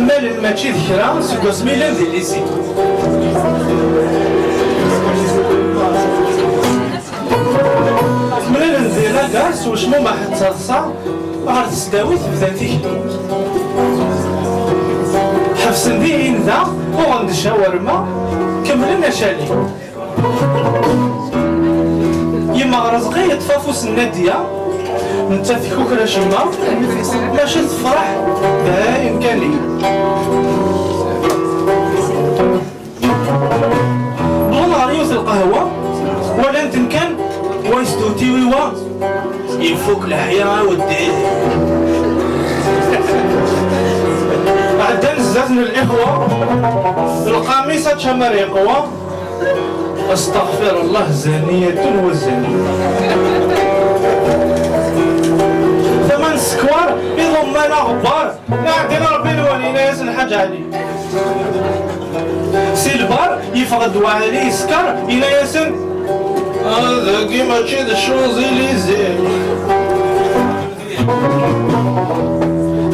مال ماشي ذكرى سكوس ميلان ديال ليسي ملي ندينا كاس وشمو ما حد تصا عرض تسداويت بدا تيكلي حبس ندير ذا وغند الشاورما كملنا شالي يما رزقي يطفافوس النادية نتا فيكوك راشيما ماشي تفرح باين كان لي بلوناريوس القهوة ولا انت كان ويستوتي ويوا يفوك الحياة وديه عدنا زاد من الإخوة القميصة تشمر يقوى استغفر الله زانية وزانية ثمن سكوار يضمنا غبار نعدينا ربي الوالينا ياسن حاج علي سيلفار يفقد وعلي يسكر إنا ياسن هذا كيما تشي دي شوزيليزي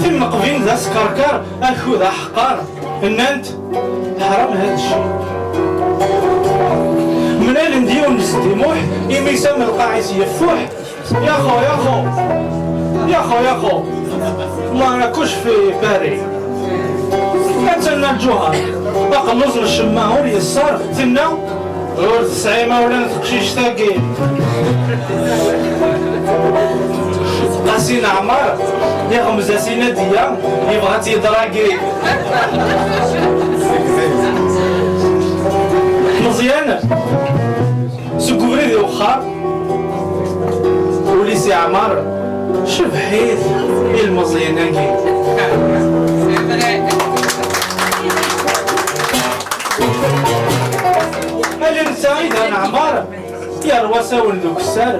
ثم قبين ذا سكركر اخو ذا حقار ان انت حرام هذا الشيء من نديو نسدي موح يما يسمى القاعس يفوح يا خو يا خو يا خو يا خو ما ناكوش في باري اتنا الجوهر اقلص الشماور يسار ثنا ورد سعيمة ولا نتقشيش تاقي قاسين عمار يا غمزة سينا ديا يبغى تيدراقي مزيان سكوفري دي وخار وليسي عمار شوف حيث المزياناكي الانسان اذا نعمار يا رواسا ولدوك السار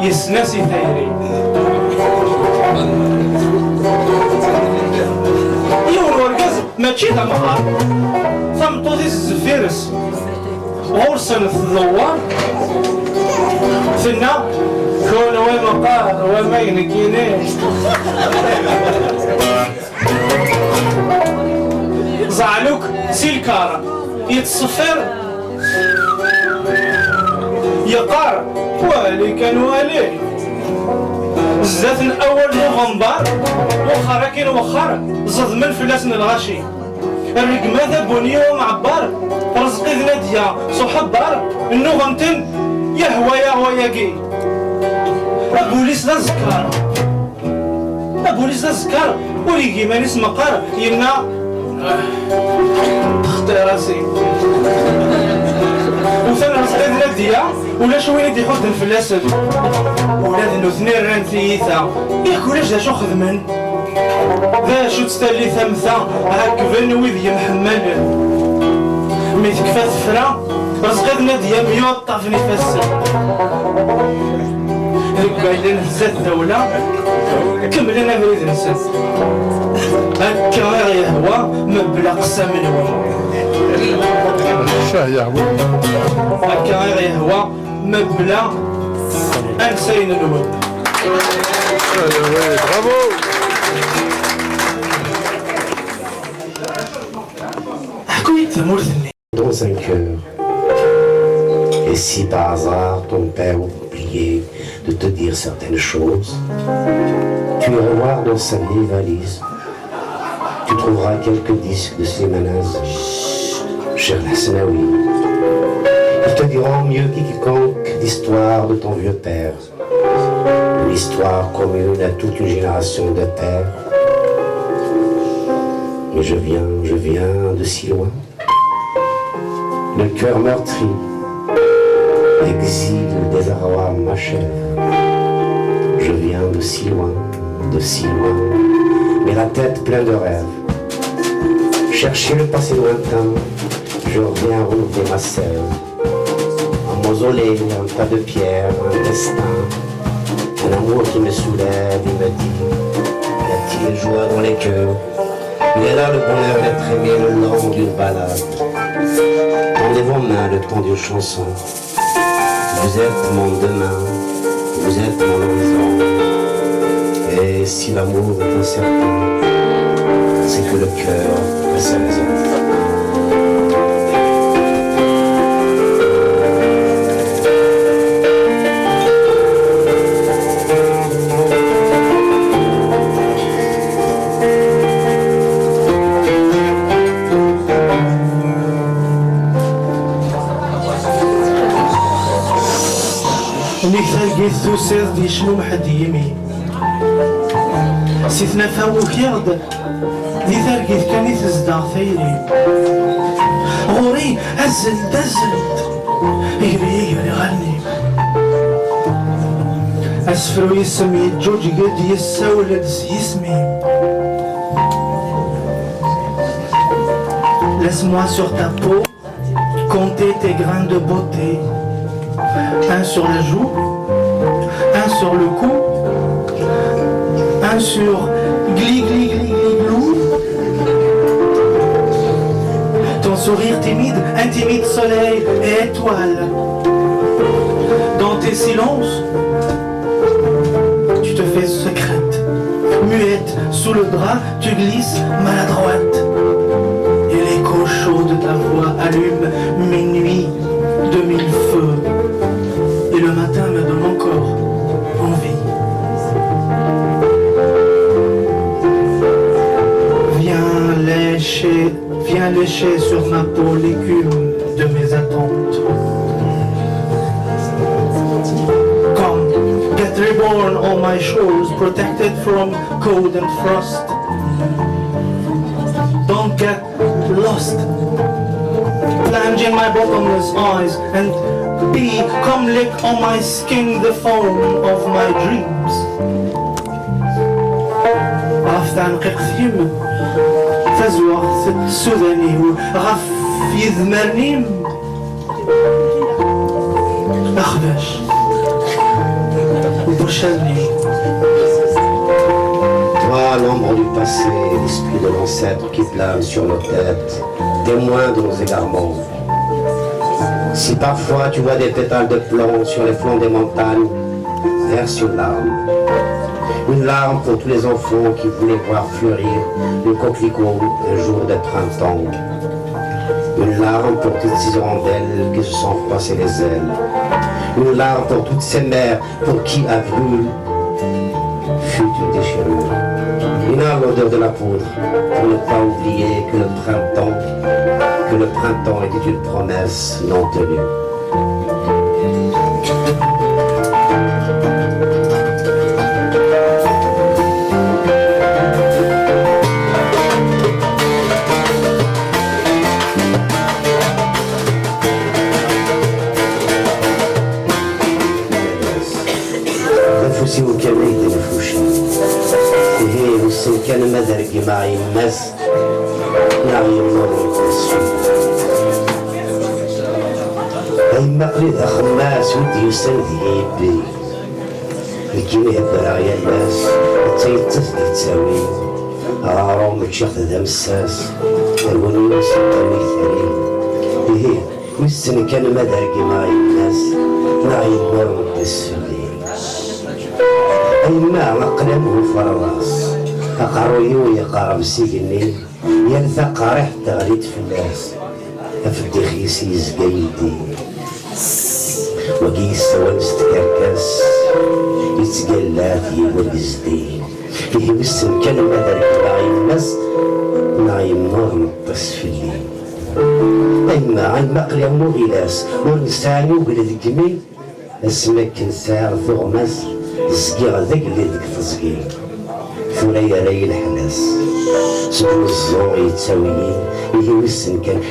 يسناسي ثايري يورو الكاز ماشي ذا مهار ثمطوطي الزفيرس غورسن الثوار ثنا كون ومقار وما ينكينيش زعلوك سيلكار يتصفر يقار والي كان والي زات الاول نوفمبر وخرا كاين وخر زاد من فلاسن الغاشي الرقمه ذا بنيه ومعبر رزقي ذناديه صحبر النوفمتن يهوى ياكي البوليس لا زكار البوليس لا زكار وليكي مانيس مقار ينا تخطي راسي وثاني رزقي ذناديه ولا شويه دي حد الفلاسد ولاد الاثنين ران ثيثا ياك ولاش دا شو خدمن ذا شو تستالي ثمثا هاكفن ويذ يمحمل مي تكفى ثفرا رزقي ذناديه ميوط طافني فاسد قايلين هزات الدولة كملنا بريد نسد هكا غير يهوى مبلا قسام الهوى شاه يهوى هكا غير يهوى مبلا انسين الود برافو. حكوية ثمورثني dans un cœur. Et si par hasard ton père oubliait de te dire certaines choses, tu iras voir dans sa vieille valise. Tu trouveras quelques disques de Slimane, cher Hasnaoui. Ils te diront mieux que quiconque l'histoire de ton vieux père, l'histoire commune à toute une génération de pères. Mais je viens de si loin, le cœur meurtri. L'exil des Arawa m'achève. Je viens de si loin, mais la tête pleine de rêves. Chercher le passé lointain, je reviens renouveler ma sève. Un mausolée, un tas de pierres, un destin, un amour qui me soulève et me dit, y a-t-il joie dans les cœurs? Il est là le bonheur d'être aimé le long d'une balade. Tendez vos mains le temps d'une chanson. Vous êtes mon demain, vous êtes mon horizon. Et si l'amour est incertain, c'est que le cœur a sa raison. لقيت توسير دي شنو محد يمي سيثنا فاوك يغد دي ثرقيت كان يتزدع ثيري غوري هزلت يجري غني اسفرو يسمي جوج قد يسولد يسمي Laisse-moi sur ta peau compter tes grains de beauté. Un sur la joue, un sur le cou, un sur gli gli gli gli glou. Ton sourire timide intimide soleil et étoile. Dans tes silences, tu te fais secrète, muette, sous le drap, tu glisses maladroite. Et l'écho chaud de ta voix allume mes nuits de mille feux. Et le matin me donne encore envie. Viens lécher sur ma peau l'écume de mes attentes. Come, get reborn on my shores, protected from cold and frost. Don't get lost. Plunge in my bottomless eyes and come lick on my skin the foam of my dreams. عرفت عن قيم تزوغ السوداني وغف يذمرني أخبش وبرشلني. Toi, l'ombre du passé, l'esprit de l'ancêtre qui plane sur nos têtes, témoin de nos égarements. Si parfois tu vois des pétales de plomb sur les flancs des montagnes, verse une larme. Une larme pour tous les enfants qui voulaient voir fleurir le coquelicot un jour de printemps. Une larme pour toutes ces hirondelles qui se sont froissées les ailes. Une larme pour toutes ces mères pour qui avril fut une déchirure. Une larme l'odeur de la poudre pour ne pas oublier que le printemps était une promesse non tenue. نفسي وكميت نفوشي هي وسن كان مدرقي معي الناس نعي النور أي مقلد خماس ودي يسند يبي الكيميه برايا الناس تيتث تساوي عارو متشيخ ذا مساس الونيس الطويل ثاني هي وسن كان مدرقي معي الناس نعي النور بالسلي أي ما مقلم وفراس أقروي ويقارب سيقني يلثق ريحة غريت في الناس أفدي خيسي زقايدي وقيس ونس تكركس يتقلات يولزدي فيه وسن كلمة ذلك نعي الناس نعي النور نطس في الليل أيما عن مقلم وغلاس ونساني وقلد قمي اسمك نسار ثغمس زقيغ ذاك اللي ذاك تزقيغ ثريا راي الحلاس سبو الزور يتساويني إيه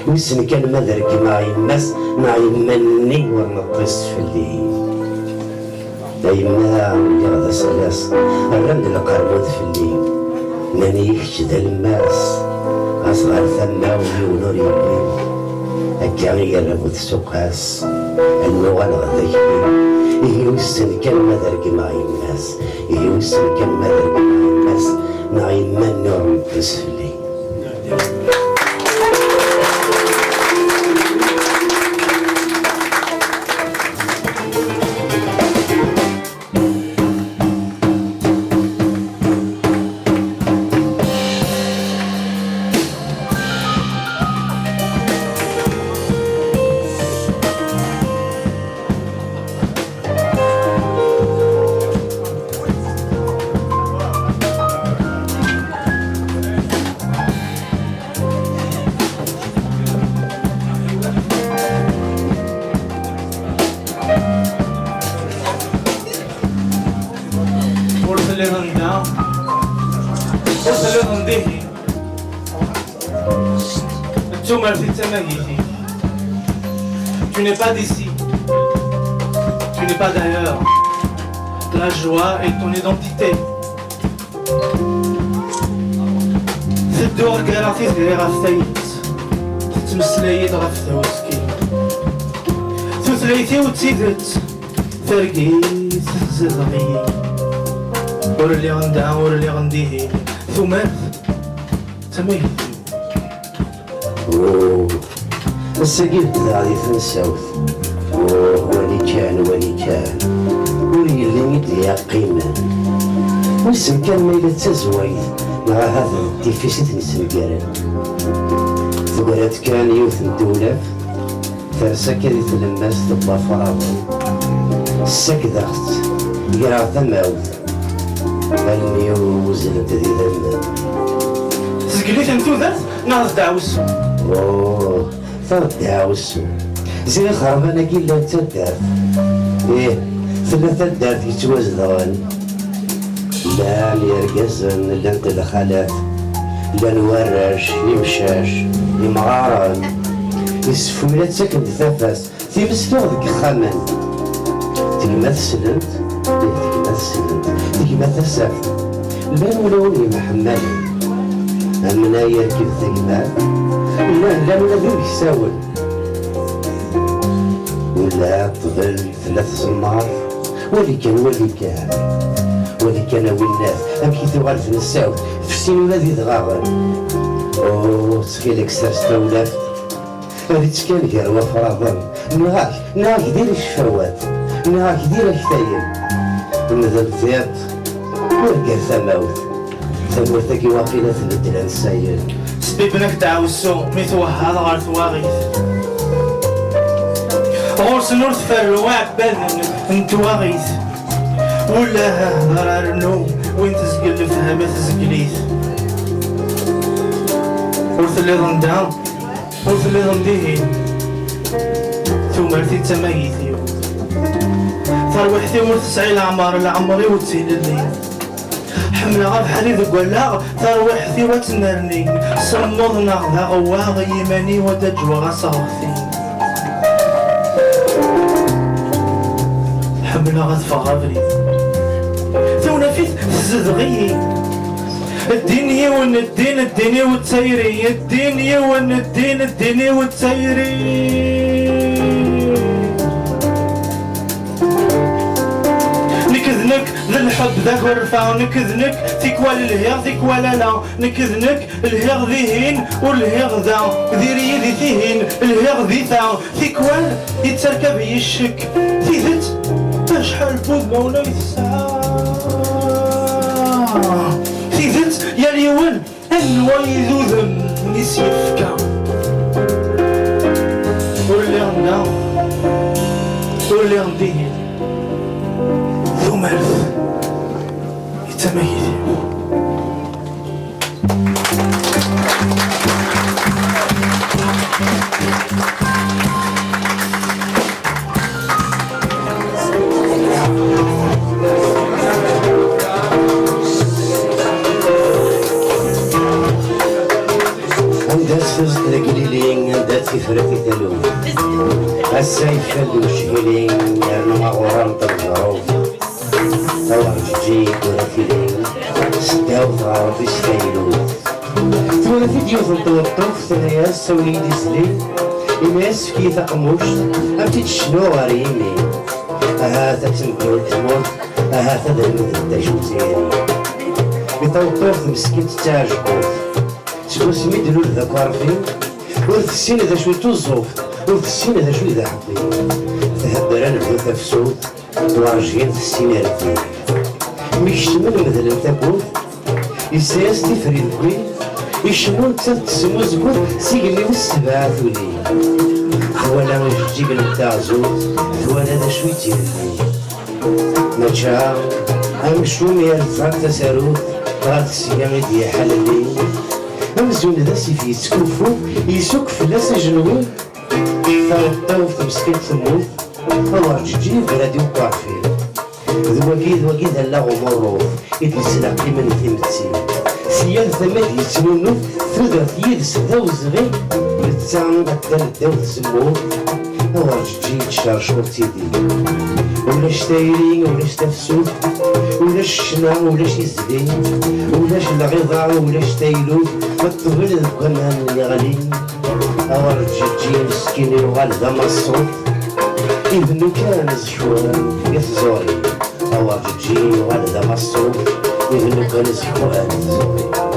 وسن كان مدرك معي الناس معي مني ونطس في الليل دايما اللي غدا سلاس الرمل القرمود في الليل ماني يحشد الماس أصغر ثماوي ونور يبين هكا غير لابد سقاس اللغة الغدا كبير إيه وسن كان مدرك معي الناس إيه وسن كان مدرك معي الناس معي من نور نطس في الليل Thomas Fitzamagithi. Tu n'es pas d'ici. Tu n'es pas d'ailleurs. La joie est ton identité. تدور كراسي صغيرة غف تايت تتمسلايد غف توسكي تثليتي وتيدت فرقيت زغبي ور اللي غندعا ور اللي غنديه ثمات تميت السقيل غادي تنساوث ولي كان ولي اللي يديها قيمة ويسم كان ميلة تزويد مع هذا الديفيسيت نسمقارن ثقرات كان يوث الدولة فرسا كريت للناس تبا فراغن السكدخت يقرا ثماوث أني وزنت ذي ذنب سقليت انتو ذات ناس دعوسو ثلاث دعوسو زي خربانة كيلا تدات ثلاثة دات يتوازدغن لا يرقزن لا انت الخالات لا نورش يمشاش يمغارن يسفولات ساكن ثافاس تيمسفوغ ذيك خامان تيما تسلمت تيما تسافت البان ولاوني محمد أمنا يركب ثقمات لا ولا ذوك يساول ولا طفل ثلاث صمار ولي كان والناس أم كي تغال في الساوت في السين ولا ذي تغاغر تخيلك سرستا ولافت هذي تكان كاروا فراضن نهاك دير الشفوات نهاك دير الكتايب ونذل ثيات ورقر ثماوت ثموتك واقيلة الدلان السايل سبيبنك دعوسو ميتوهاد غار ثواغيث غورس نور تفرواك بذن انتواغيث ولا هضر النوم وين تسقل فهمة تسقليث ورث اللي ضندها ورث اللي ضنديه ثم رثي تمايثي تروحتي ورث سعي العمري وتسيل الليل حملة غاب حالي ذق ولا تروحتي وتنرني صمضنا ذا غواغ يماني ودجوى غصاغثي حملة غتفا غابري تونا فيت تزدغي الدنيا الدنيا والتايري الدنيا الدنيا والتايري نكذنك للحب ذاك ورفع نكذنك تيكوال الهيغ تيكوال لا نكذنك الهيغ ذيهين والهيغ ذا ذيري ذي ثيهين الهيغ ذي ثا تيكوال يتركب يشك ثيثت شحال بود مولا يتسعى ثيثت يا ليون النواي ذو ذم نسيفكا واللي غندا واللي غنديه ذو مرث يتميز سوز القليلين دات في فراتي تلوم السيف شدو شهيلين يرنو مغوران تبجروف ثوار جيك ورافيلين ستاو ثغار بيستايلوت ثولا في ديوث الطوطوف ثنايا سوني ديسلين إماس في ثقموش أمتي تشنو غريمي أهاتا تنكو تموت أهاتا دلمت الداجو زيري بطوطوف مسكين تتاجقوف شكون سميت له ذاك عارفين ورث السين ذا شوي توظف ورث السين ذا شوي ذا حبي تهدر انا بث في صوت وراجعين في السين رفيق ميشتمل مثلا تابوت يساس تفريد كوي يشمون تسمو زبوط سيقلي والسبعة ثولي ولا جيب نتاع زوت ولا ذا شوي تيرفي نجا امشو مير زاك تساروت غاد السيامي دي حلالي أمزون ذا سيفي يتكوفو يسوق فلاس جنوي ثلاثة وتمسكين تموت الله جيجي بلادي وقافين ذواكي هلا غمروف يدلس لاقي من ثمتي سيال ثماد يتنونو تودرت يدس ذا وزغي يتسان غدا نداو تسمو ورجي تشارشور تيدي ولاش تايرين ولاش تفسوت ولاش الشنا ولاش يزدي ولاش الغضا ولاش تايلو مطبل الكمان اللي غالي ورجي مسكين يوغال ذا مصوت إذنو كان زحوان يثزوري ورجي يوغال ذا مصوت إذنو كان زحوان يثزوري